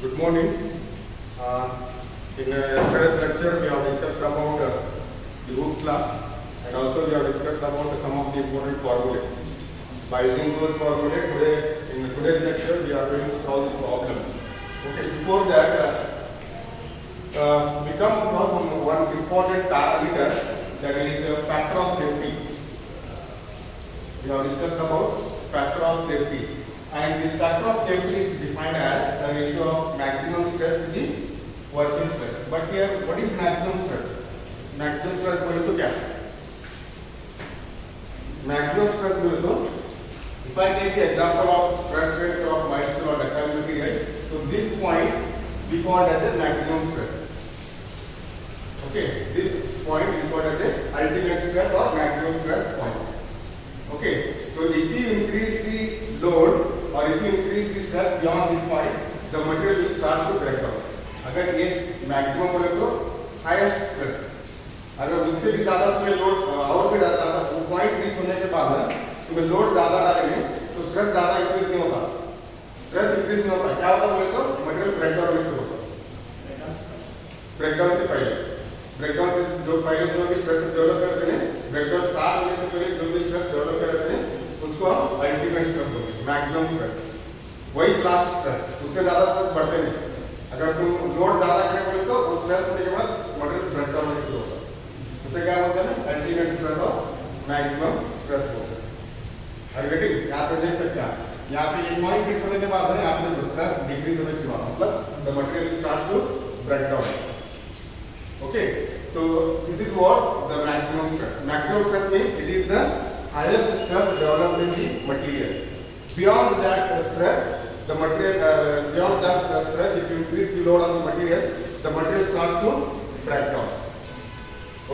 Good morning. In yesterday's lecture, we have discussed about the Hooke's law, and also we have discussed about some of the important formulae. By using those formulae, in today's lecture, we are going to solve the problems. Okay. Before that, we come across one important parameter, that is factor of safety. We have discussed about factor of safety. And this factor of safety is defined as the ratio of maximum stress to the working stress. But here, what is maximum stress? Maximum stress बोले तो क्या? Maximum stress बोले तो, if I take the example of stress strain of Milestone or ductile material, so this point we call as a maximum stress. Okay, this point is called as the ultimate stress or maximum stress point. Okay, so if you increase the load or if you increase the stress beyond this point, the material will start to break down. अगर ये maximum बोले तो highest stress, अगर उससे भी ज़्यादा तुम्हें load और भी डालता था, वो पॉइंट रीच होने के बाद तुम्हें लोड ज़्यादा डालेंगे तो स्ट्रेस ज़्यादा इंक्रीज नहीं होता, स्ट्रेस इंक्रीज नहीं होता, क्या होता बोले तो मटेरियल ब्रेकडाउन में शुरू होता, ब्रेकडाउन से पहले, ब्रेकडाउन से जो पहले जो भी स्ट्रेस डेवलप करते हैं, ब्रेकडाउन स्टार्ट होने से पहले जो भी स्ट्रेस डेवलप करते हैं उसको हम अल्टीमेट स्ट्रेस बोलते हैं, मैक्सिमम स्ट्रेस, वही लास्ट स्ट्रेस, उससे ज़्यादा स्ट्रेस बढ़ते नहीं। अगर तुम लोड ज़्यादा करें बोले तो उस स्ट्रेस होने के बाद मटेरियल ब्रेकडाउन में शुरू होता है, उससे क्या बोलते हैं अल्टीमेट स्ट्रेस और मैक्सिमम स्ट्रेस बोलते हैं। यहाँ पे देख सकते हैं, यहाँ पे एक पॉइंट फिक्स होने के बाद है, यहाँ पे स्ट्रेस डिक्रीज होने शुरू होता है, मतलब the material starts to break down. Okay, so this is what the maximum stress. Maximum stress means it is the highest stress developed in the material. Beyond that stress, the material beyond that stress, if you increase the load on the material starts to break down.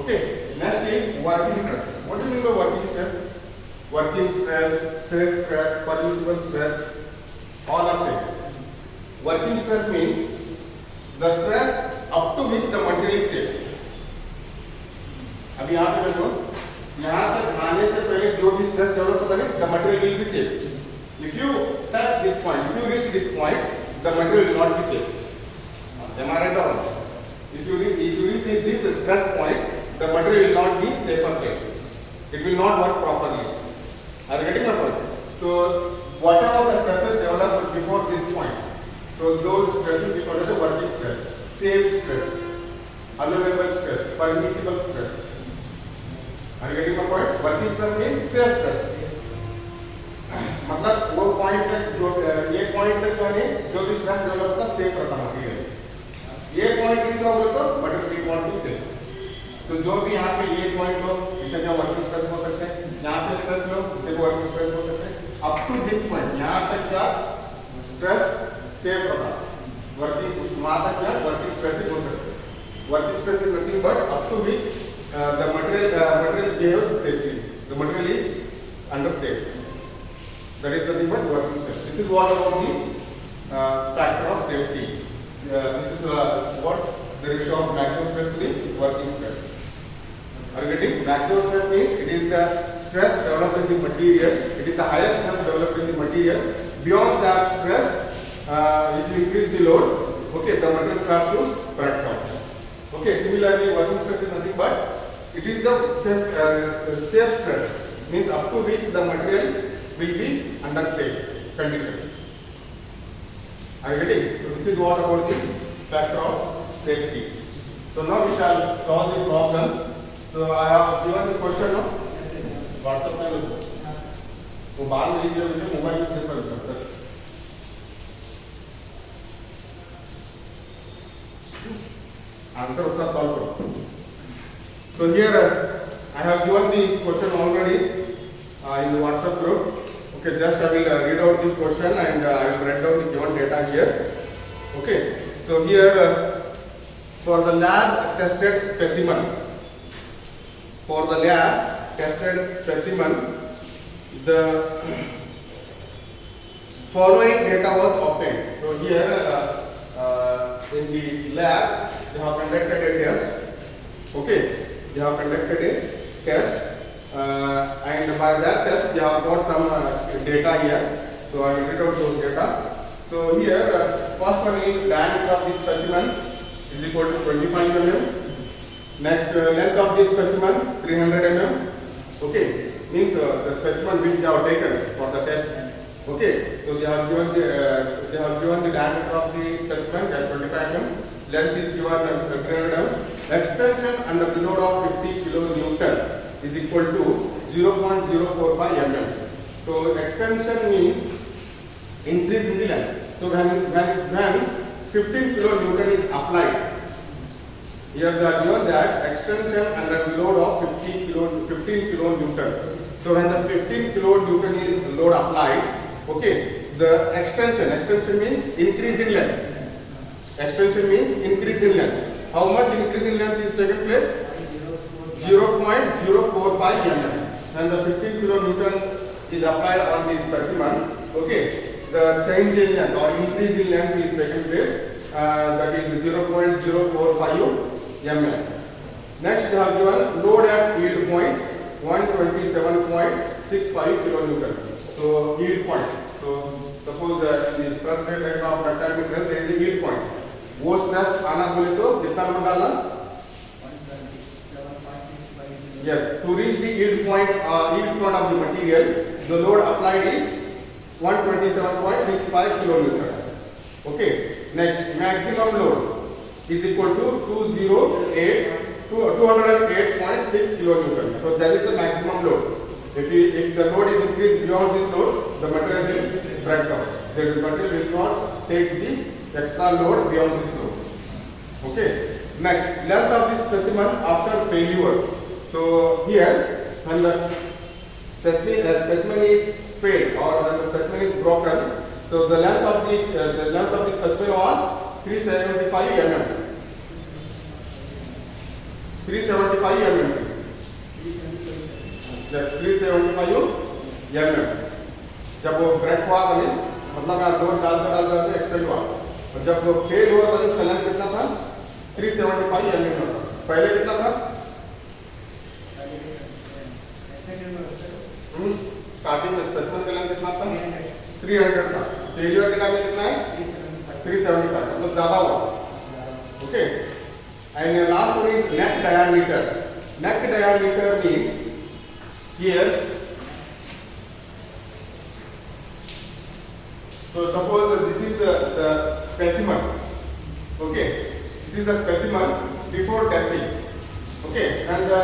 Okay. Next is working stress. What do you mean by working stress? Working stress, stress stress, permissible stress, all are same. Working stress means the stress up to which the material is safe. अभी यहाँ पे देखो, यहाँ तक आने से पहले जो भी स्ट्रेस डेवलप होता है, the material will be safe. If you touch this point, if you reach this point, the material will not be safe. Am I right or wrong? If you reach this stress point, the material will not be safe or safe. It will not work properly. Are you getting my point? So whatever the stresses developed before this point, so those stresses we call as a working stress. Safe stress, allowable stress, permissible stress. Are you getting my point? Working stress means safe stress. मतलब वो point तक जो ये point तक जो भी stress develop होता है सेफ रहता मटेरियल, ये पॉइंट रीच हो बोले तो मटेरियल वांट टू सेफ। तो जो भी यहाँ पे ये पॉइंट लो इसे जो वर्किंग स्ट्रेस हो सकते हैं, यहाँ पे स्ट्रेस लो इसे वर्किंग स्ट्रेस हो सकते हैं, अप टू दिस पॉइंट यहाँ तक क्या स्ट्रेस सेफ रहता है, वर्किंग वहाँ तक क्या वर्किंग स्ट्रेस ही बोल सकते हैं। Working stress is nothing but up to which the material behaves safely, the material is under safe, that is nothing but working stress. This is what about the factor of safety. This is what the ratio of maximum stress to the working stress. Are you getting? Maximum stress means it is the stress developed in the material, it is the highest stress developed in the material. Beyond that stress, if you increase the load, okay, the material starts to break down. Okay, similarly working stress is nothing but it is the safe stress, means up to which the material will be under safe condition. Are you getting? So this is what about the factor of safety. So now we shall solve the problem. So I have given the question now. WhatsApp में लिखो. वो बाद में लिखिए मुझे mobile से कर सकते हैं. Answer उसका solve करो. So here I have given the question already in the WhatsApp group. Okay, just I will read out the question and I will write down the given data here. Okay, so here for the lab tested specimen, the following data was obtained. So here in the lab they have conducted a test. Okay, they have conducted a test. And by that test they have got some data here, so I will read out those data. So here first one is diameter of this specimen is equal to 25 mm. Next, length of this specimen 300 mm. Okay, means the specimen which they have taken for the test. Okay, so they have given the diameter of the specimen as 25 mm. Length is given 300 mm. Extension under the load of 50 kN is equal to 0.045 mm. So extension means increase in the length. So when 15 kN is applied, here they are given that extension under the load of 15 kN. So when the 15 kN is load applied, okay, the extension means increase in length. Extension means increase in length. How much increase in length is taken place? 0.045 mm. When the 15 kN is applied on this specimen, okay, the change in length or increase in length is taken place, that is 0.045 mm. Next, they have given load at yield point 127.65 kN. So yield point. So suppose that in the stress rate diagram of ductile material there is a yield point. वो stress आना बोले तो कितना load डालना? Yes, to reach the yield point of the material, the load applied is 127.65 kN. Okay. Next, maximum load is equal to 208.6 kN. So that is the maximum load. If the load is increased beyond this load, the material will break down. The material will not take the extra load beyond this load. Okay. Next, length of this specimen after failure. So here, when the specimen is failed or when the specimen is broken, so the length of the specimen was 375 mm. 375 mm. Yes, 375 mm. जब वो break हुआ था मतलब मैं load डालते extend हुआ और जब वो फेल हुआ था उसका लेंथ कितना था? 375 mm था. पहले कितना था? स्टार्टिंग में स्पेसिमेन का लेंथ कितना था? 300 था. फेलियर के टाइम में कितना है? 375, मतलब ज्यादा हुआ. Okay. And last one is neck diameter. Neck diameter means here, so suppose this is the specimen. Okay, this is the specimen before testing. Okay, and the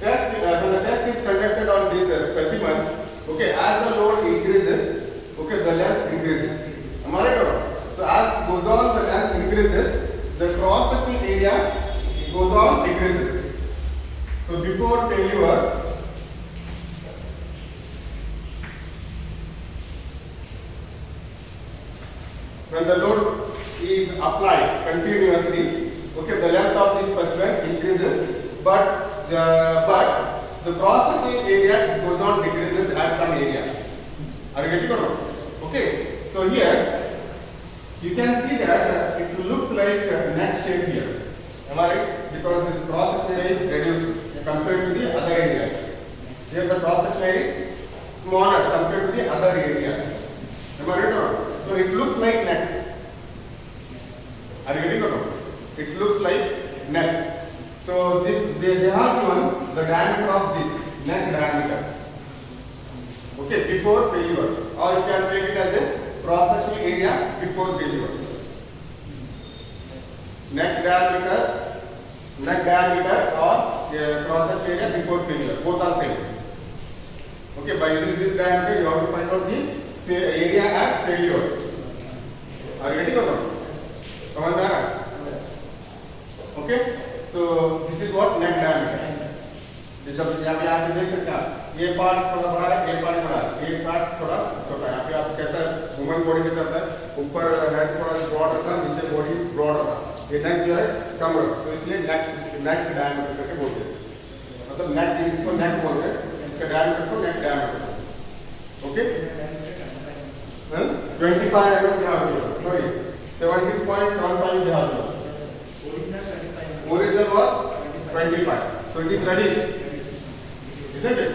test when the test is conducted on this specimen, okay, as the load increases, okay, the length increases. Am I right or not? So as goes on the length increases, the cross sectional area goes on decreases. So before failure, when the load is applied continuously, okay, the length of this specimen increases, but the cross sectional area goes on decreases at some area. Are you getting or not? Okay, so here you can see that it looks like a neck shape here. Am I right? Because this cross sectional area is reduced compared to the other areas. Here the cross sectional area is smaller compared to the other areas. Am I right or not? So it looks like neck. Are you getting or not? It looks like neck. So this they have given the diameter of this neck diameter. Okay, before failure, or you can take it as a cross sectional area before failure. Neck diameter or cross sectional area before failure. Both are same. Okay, by using this diameter, you have to find out the area at failure. Are you getting or not? समझ में आ रहा है? Okay, so this is what neck diameter. जब यहाँ पे आप देख सकते हैं, ये पार्ट थोड़ा बड़ा है, ये पार्ट बड़ा है, ये पार्ट थोड़ा छोटा है. यहाँ पे आप कैसा वुमन बॉडी कैसा रहता है, ऊपर हेड थोड़ा ब्रॉड रहता है, नीचे बॉडी ब्रॉड रहता है. ये नेक जो है कम रहता है, तो इसलिए नेक डायमीटर करके बोलते हैं. मतलब नेक इसको नेक बोलते हैं, इसका डायमीटर को नेक डायमीटर. ओके, 25 mm दिया हुआ, सॉरी 17.75 दिया हुआ. Original was 25, so it is reduced, isn't it?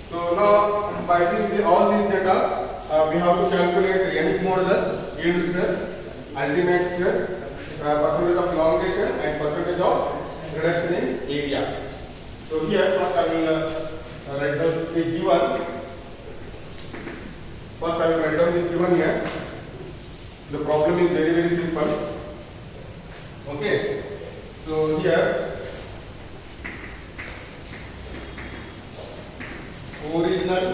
So now by seeing all these data, we have to calculate Young's modulus. yield stress, ultimate stress, percentage of elongation and percentage of reduction in area. So here first I will write down the given. First I will write down the given here. The problem is very simple. Okay. So here original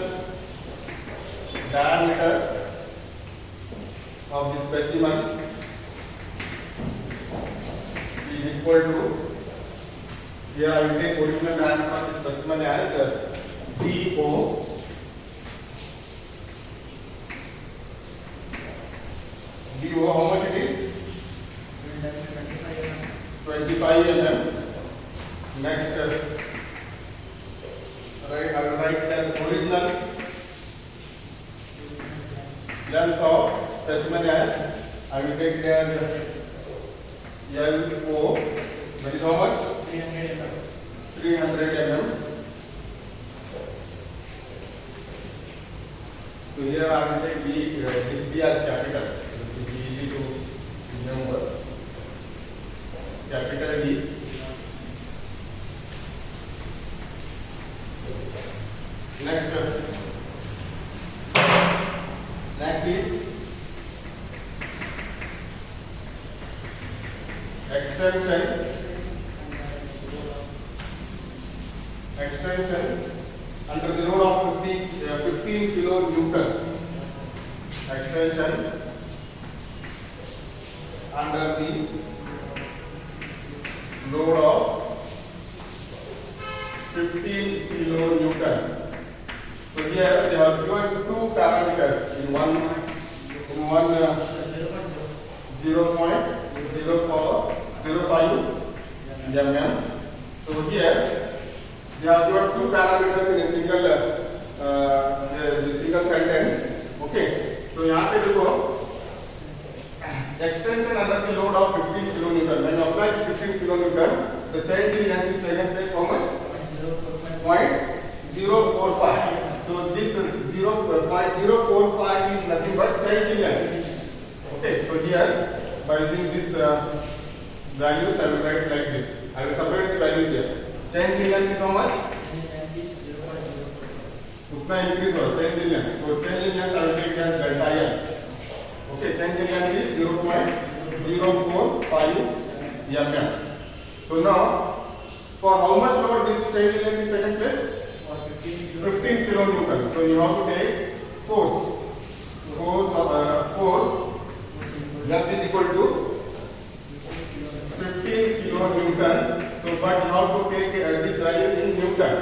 diameter of the specimen is equal to, here I will take original diameter of the specimen as DO. DO, how much it is? 25 mm. Next, right, I will write the original length of specimen as, I will take it as LO, that is how much? 300 mm. So here I will take this B as capital. It is easy to remember. Capital D. Next is extension under the load of 15 kilo Newton. Extension under the load of 15 kilo Newton. So here they have given two parameters in one 0.05 mm. So here they have given two parameters in a single single sentence. Okay. So यहाँ पे देखो extension under the load of 15 kilonewton. When you apply 15 kilonewton, the change in length is taken place how much? 0.045. So this 0.045 is nothing but change in length. Okay. So here by using this values, I will write like this. I will separate the values here. Change in length is how much? उतना increase हो change in length. So change in length I will take as delta L. Okay, change in length is 0.045 mm. So now, for how much load this change in length is taken place? 15 kilonewton. So you have to take force. Force F is equal to 15 kilonewton. So but you have to take this value in Newton.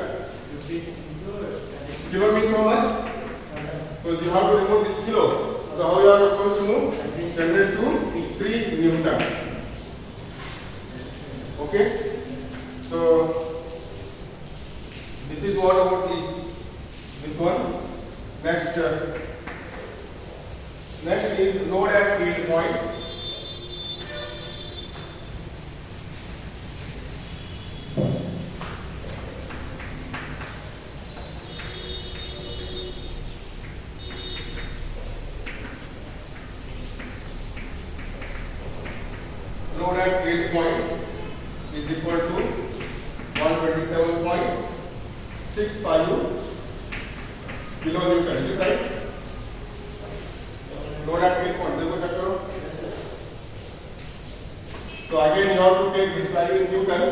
Kilo means how much? So you have to remove this kilo. So how you are going to remove? 10 raised to 3 Newton. Okay. So this is what about this one. Next is load at field point. Load at field point is equal to 127.65 kilonewton. Is it right? Load at field point. देखो check करो. So again you have to take this value in Newton.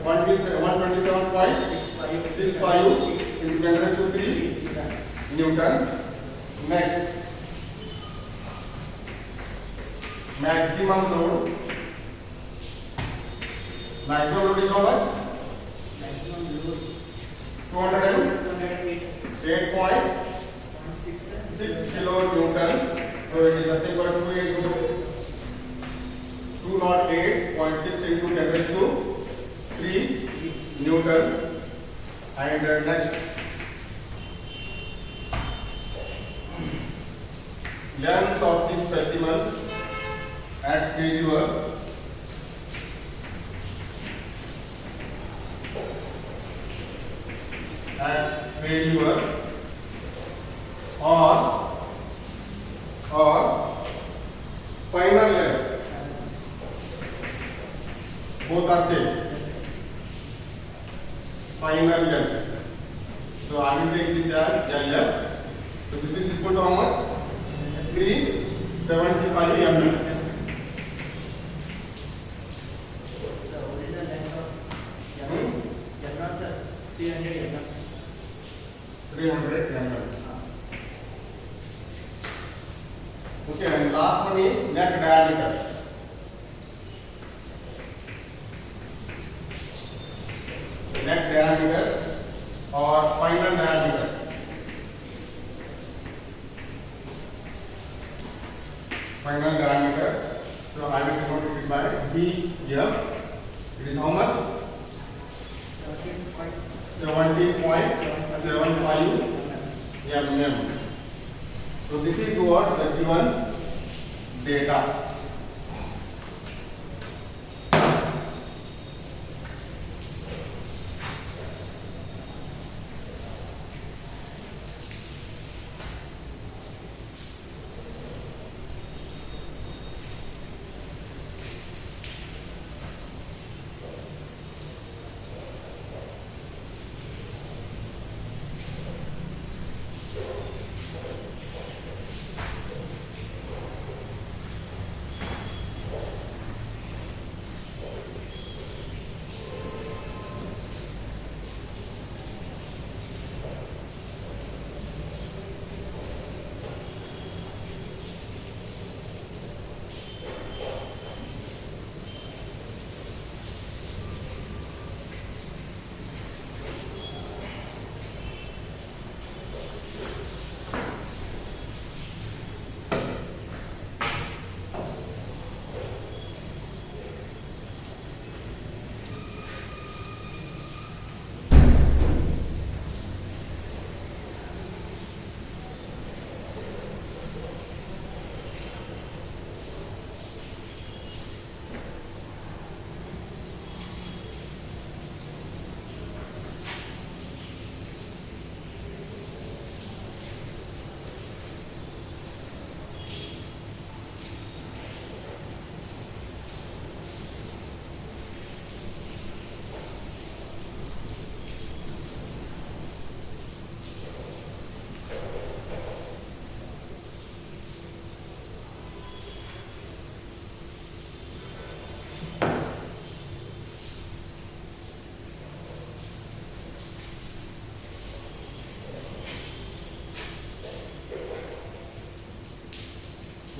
127.65 into 10 raised to 3 Newton. Next, maximum load. Maximum load is how much? 208.6 kilonewton. So it is nothing but 208.6 into 10 raised to 3 Newton. And next, length of this specimen at failure or both are same. Final length. So I will take this as LF. So this is equal to how much? 375 mm. Hmm? 300 mm. Okay, and last one is neck diameter. Neck diameter or final diameter. Final diameter. So I will denote it by B here. It is how much? 70.75 mm. So this is what the given data.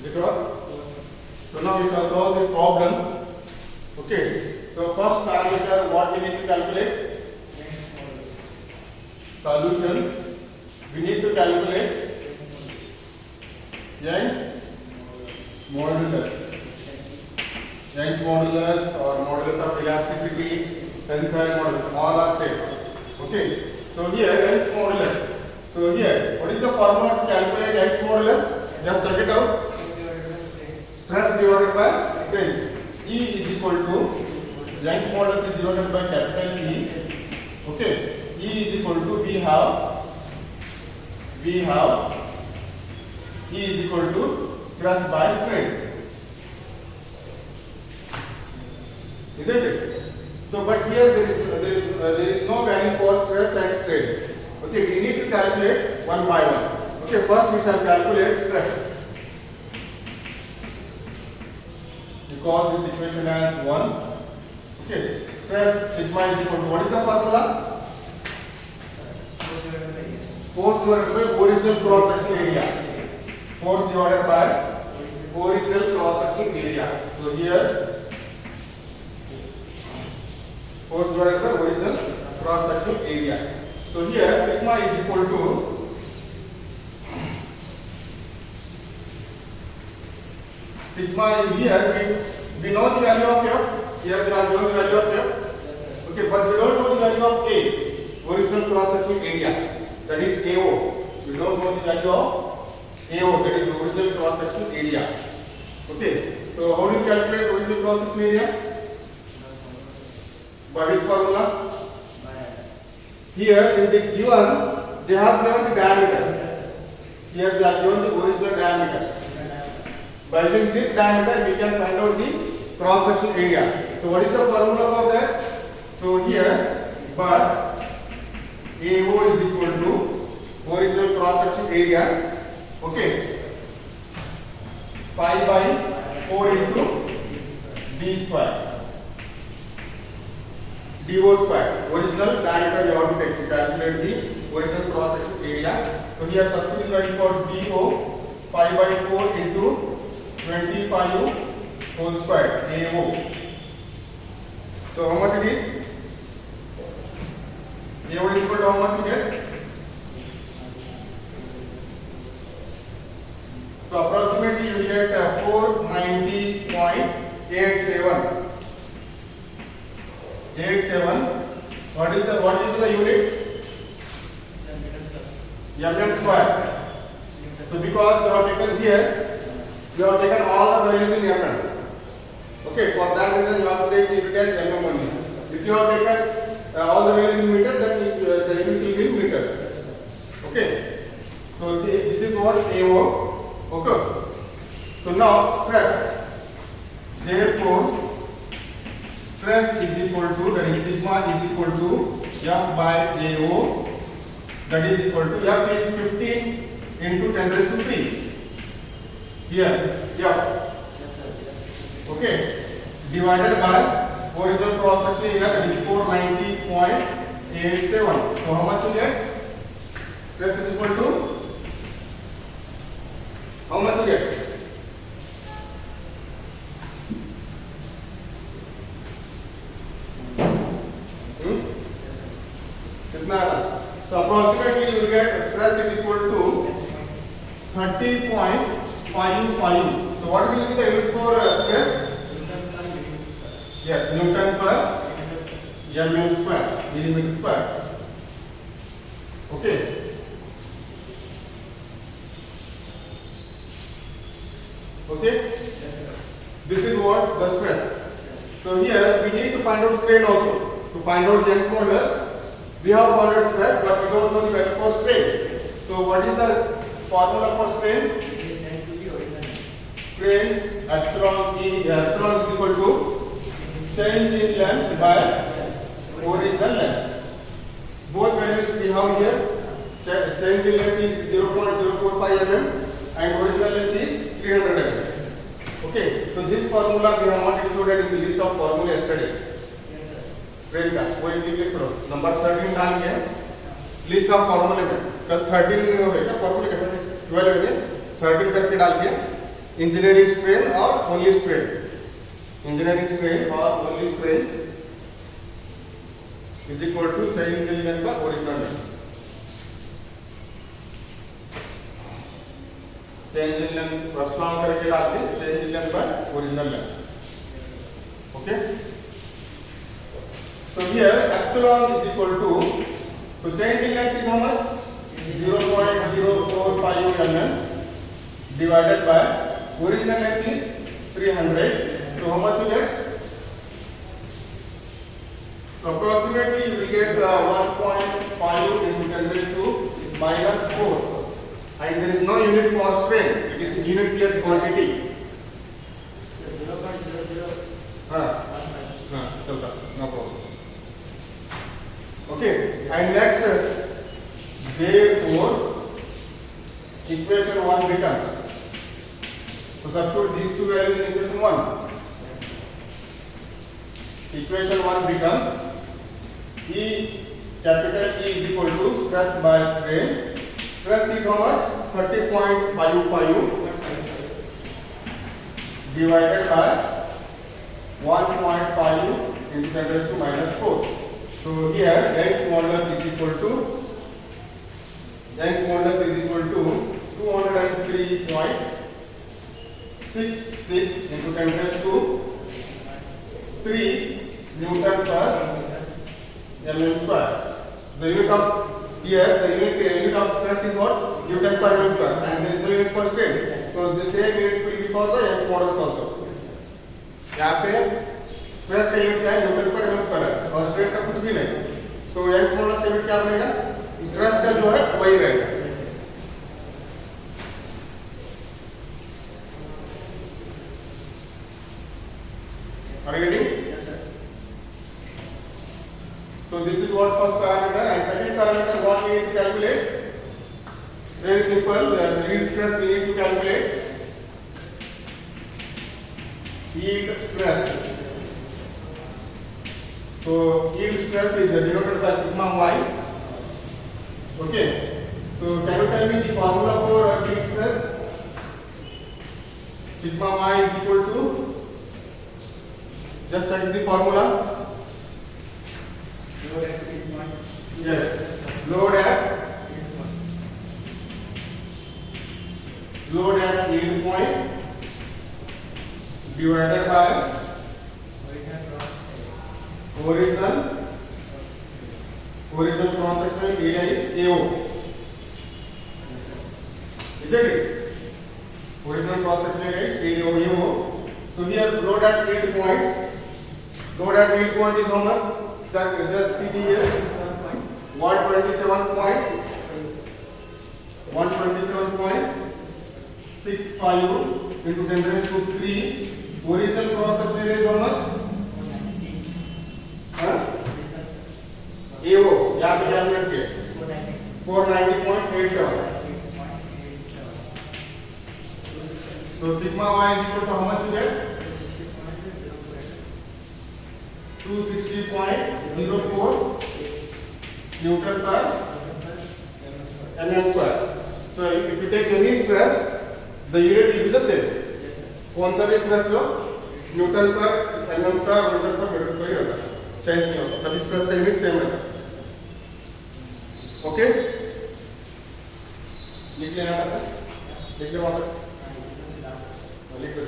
Is it all? So now we shall solve this problem. Okay. So first parameter, what we need to calculate? Solution. We need to calculate Young's modulus. Young's modulus or modulus of elasticity, tensile modulus, all are same. Okay. So here Young's modulus. So here, what is the formula to calculate Young's modulus? Just check it out. Stress divided by strain. E is equal to Young's modulus is divided by capital E. Okay. E is equal to we have E is equal to stress by strain. Isn't it? So, but here there is no value for stress and strain. Okay, we need to calculate one by one. Okay, first we shall calculate stress. We call this equation as 1. Okay, stress sigma is equal to what is the formula? Force divided by original cross sectional area. Force divided by original cross sectional area. So here force divided by original cross sectional area. So here sigma is equal to sigma is here we know the value of f. Here we are knowing the value of f. Okay, but we don't know the value of a, original cross sectional area. That is AO. We don't know the value of AO, that is original cross sectional area. Okay, so how do you calculate original cross sectional area? By which formula? Here in the given, they have given the diameter. Here they have given the original diameter. By using this diameter, we can find out the cross sectional area. So what is the formula for that? So here, but AO is equal to original cross section area, okay, pi by 4 into d square, do square. Original diameter you have to take to calculate the original cross section area. So here substitute value for do pi by 4 into 25 whole square AO. So how much it is? AO is equal to how much you get? So approximately you get 490.87. 87. What is the unit? Mm square. So because you have taken here, you have taken all the values in mm. Okay, for that reason you have to take the unit as mm only. If you have taken all the values in meter, then the unit will be in meter. Okay. So this is what AO. Okay. So now stress. Therefore, stress is equal to, that is sigma is equal to F by AO, that is equal to F is 15 into 10 raised to 3. Here, F. Okay. Divided by original cross section area, that is 490.87. So how much you get? Stress is equal to how much you get? So approximately you will get stress is equal to 30.55. So what will be the unit for stress? Yes, Newton per mm square, millimeter square. Okay. Okay. This is what the stress. So here we need to find out strain also. To find out Young's modulus, we have found out stress, but we don't know the value for strain. So what is the formula for strain? Strain epsilon is equal to change in length by original length. Both values we have here. Change in length is 0.045 mm and original length is 300 mm. Okay, so this formula we have not included in the list of formula yesterday. Train का वही लिख लो number 13 डाल के list of फार्मूले में कल 13 में हो गया फार्मूले का 12 में 13 करके डाल के इंजीनियरिंग स्ट्रेन और ओनली स्ट्रेन इंजीनियरिंग स्ट्रेन और only strain is equal to change in length का original length change in length epsilon करके डाल के चेंज इन लेंथ का original length okay. So here epsilon is equal to, so change in length is how much? 0.045 mm divided by original length is 300. So how much you get? So approximately you will get 1.5 into 10 raised to minus 4. And there is no unit for strain. It is unit plus quantity. 0.00. No problem. Okay, and next, therefore, equation 1 becomes, so substitute these two values in equation 1. Equation 1 becomes E, capital E is equal to stress by strain. Stress is how much? 30.55 divided by 1.5 into 10 raised to minus 4. So here Young's modulus is equal to 203.66 into 10 raised to 3 Newton per mm square. The unit of here the unit of stress is what? Newton per mm square, and there is no unit for strain. So the same unit will be for the Young's modulus also. यहाँ पे stress का unit क्या है? Newton पर M square है और strain का कुछ भी नहीं. तो यंग्स मॉडुलस का यूनिट क्या बनेगा? स्ट्रेस का जो है वही रहेगा. Are you getting? Yes, sir. So this is what first parameter, and second parameter what we need to calculate? Very simple. The yield stress we need to calculate. Yield stress. So yield stress is denoted by sigma y. Okay. So can you tell me the formula for yield stress? Sigma y is equal to, just check the formula. Yes. Load at yield point divided by original cross sectional area is AO. Isn't it? Original cross sectional area is AO. So here load at yield point. Load at yield point is how much? Just see the here. 127.65 into 10 raised to 3. Original cross sectional area is how much? AO, यहाँ पे calculate किया 490.87. So sigma y is equal to how much you get? 260.04 Newton per mm square. So if you take any stress, the unit will be the same. कौन सा भी stress लो, Newton per mm square और Newton per meter square होगा. Change नहीं होगा. सभी stress का unit same रहेगा. Okay? लिख लेना था. लिख ले वहाँ पर. लिख ले.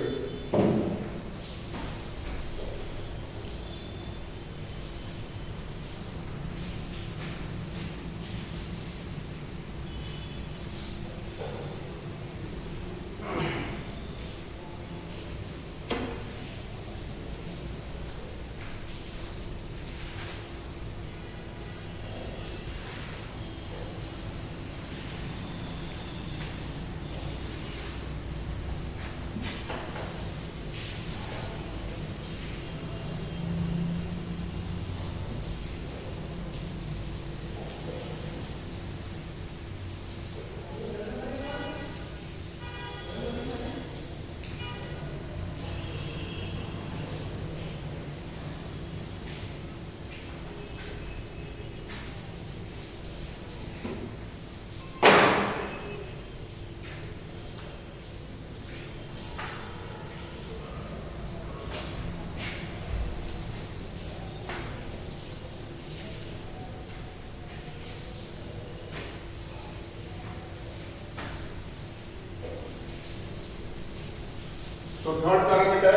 So third parameter,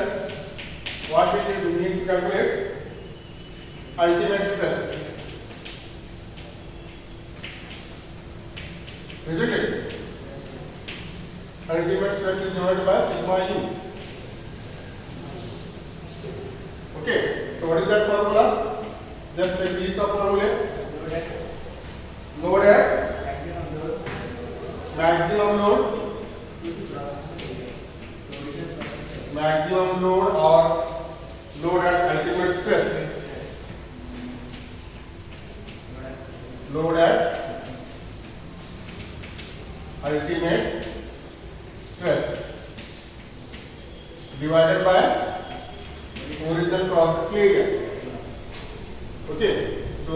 what we need to calculate? Ultimate stress. Isn't it? Ultimate stress is divided by sigma u. Okay. So what is that formula? Just check list of formulae. Load at maximum load. Maximum load or load at ultimate stress. Load at ultimate stress divided by original cross sectional area. Okay. So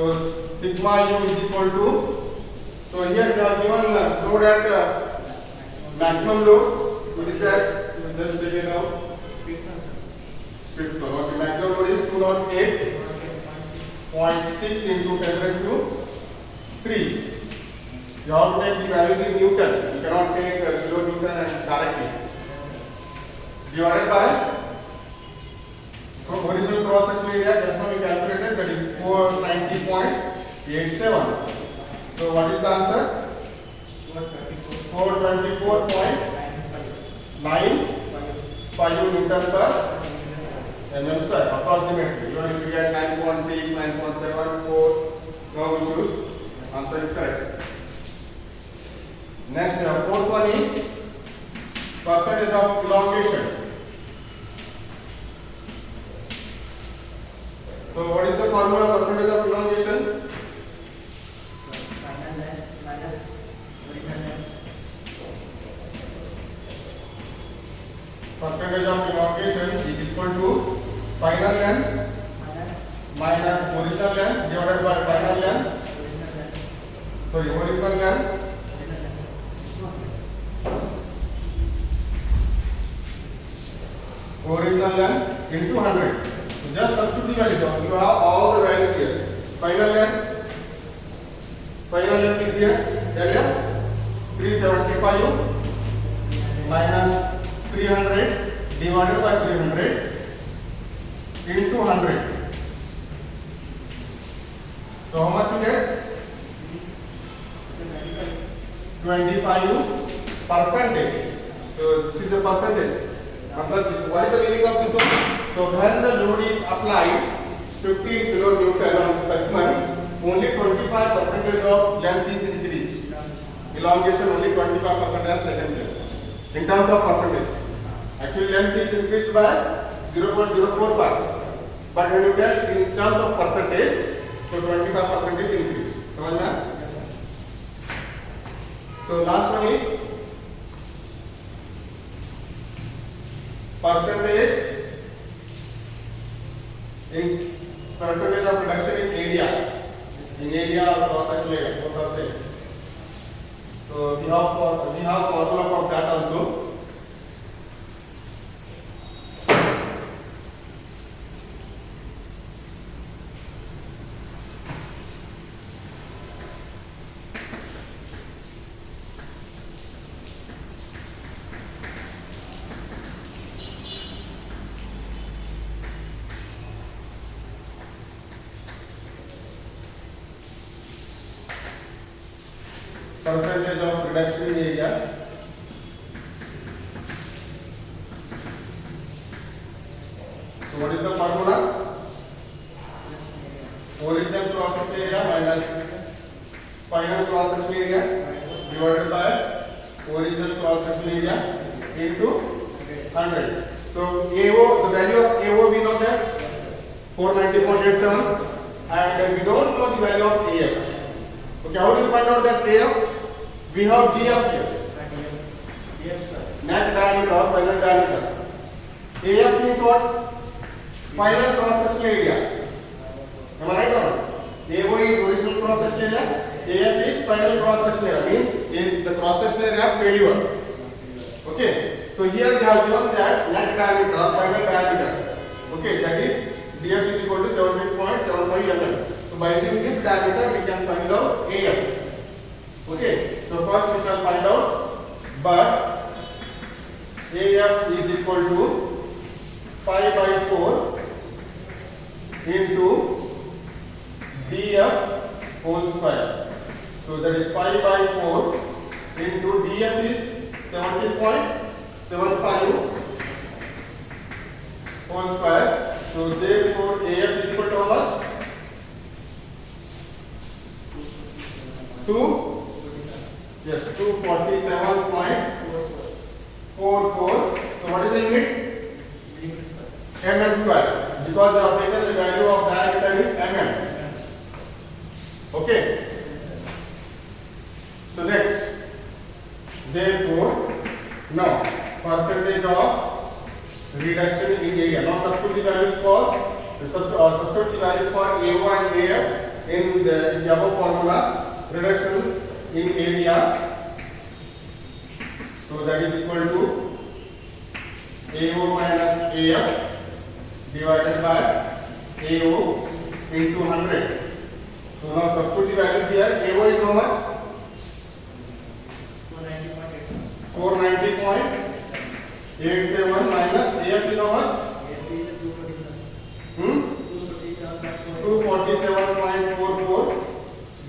sigma u is equal to. So here they are given load at maximum load. What is that? Just check it out. Okay, maximum load is 208.6 into 10 raised to 3. You have to take the value in Newton. You cannot take kilonewton and directly. Divided by original cross sectional area, just now we calculated, that is 490.87. So what is the answer? 424.95 Newton per mm square approximately. Even if you get 9.6, 9.7, 4, no issues. Answer is correct. Next, fourth one is percentage of elongation. So what is the formula percentage of elongation? percentage of elongation is equal to final length minus original length divided by final length. Sorry, original length into 100. So just substitute the value. You have all the values here. Final length is here. LF 375 minus 300 divided by 300 into 100. So how much you get? 25 percentage. So this is a percentage. What is the meaning of this one? So when the load is applied 15 kilonewton on specimen, only 25% of length is increased. Elongation only 25% has taken place. In terms of percentage, actually length is increased by 0.045. But when you get in terms of percentage, so 25% is increased. So last one is percentage of reduction in area of cross-section area. So we have formula for that also. Percentage of reduction in area. So what is the formula? Original cross-section area minus final cross-section area divided by original cross-section area into 100. So AO, the value of AO we know that 490.87, and we don't know the value of AF. Okay, how do you find out that AF? We have DF here. Net diameter or final diameter. AF means what? Final cross-section area. Am I right or not? AO is original cross-section area. AF is final cross-section area. Means the cross-section area failure. Okay. So here they have given that net diameter or final diameter. Okay, that is DF is equal to 17.75 mm. So by using this diameter we can find out AF. Okay. So first we shall find out, but AF is equal to pi by 4 into DF whole square. So that is pi by 4 into DF is 17.75 whole square. So therefore AF is equal to how much? 247.44. So what is the unit? mm square. Because we have taken the value of diameter in mm. Okay. So next, therefore, now percentage of reduction in area. Now substitute the values for substitute the values for AO and AF in the above formula. Reduction in area, so that is equal to AO minus AF divided by AO into 100. So now substitute the value here. AO is how much? 490.87 minus AF is how much? 247.44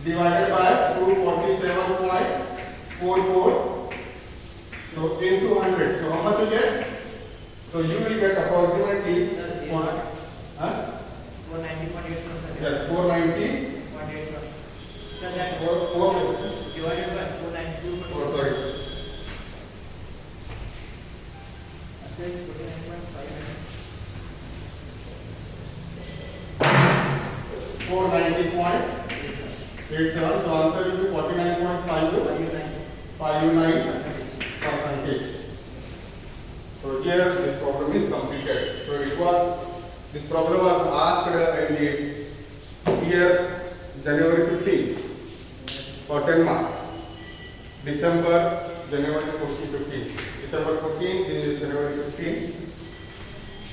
divided by 247.44. So into 100. So how much you get? So you will get approximately 490.87. Yes, 490.87. So that 4 divided by 492. Oh, sorry. 490.87. So answer will be 49.59 percentage. So here this problem is completed. So this problem was asked in the year January 15 for 10 marks. December, January 15. December 14 is January 15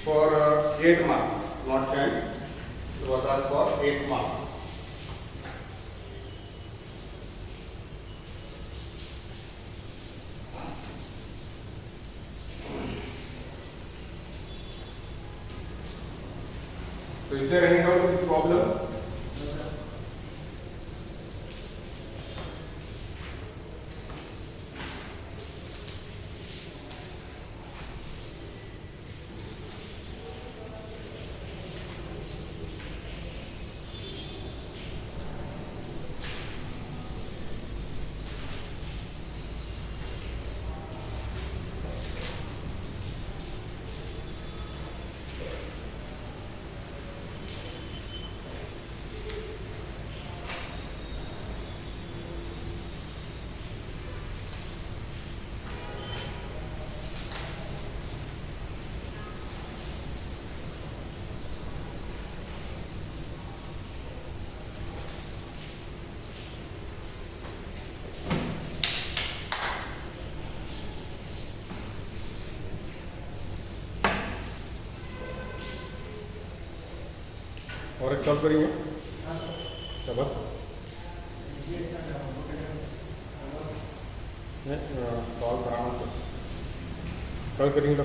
for 8 marks, not 10. It was asked for 8 marks. So is there any doubt in this problem? और एक solve करेंगे तो बस solve कराना solve करेंगे तो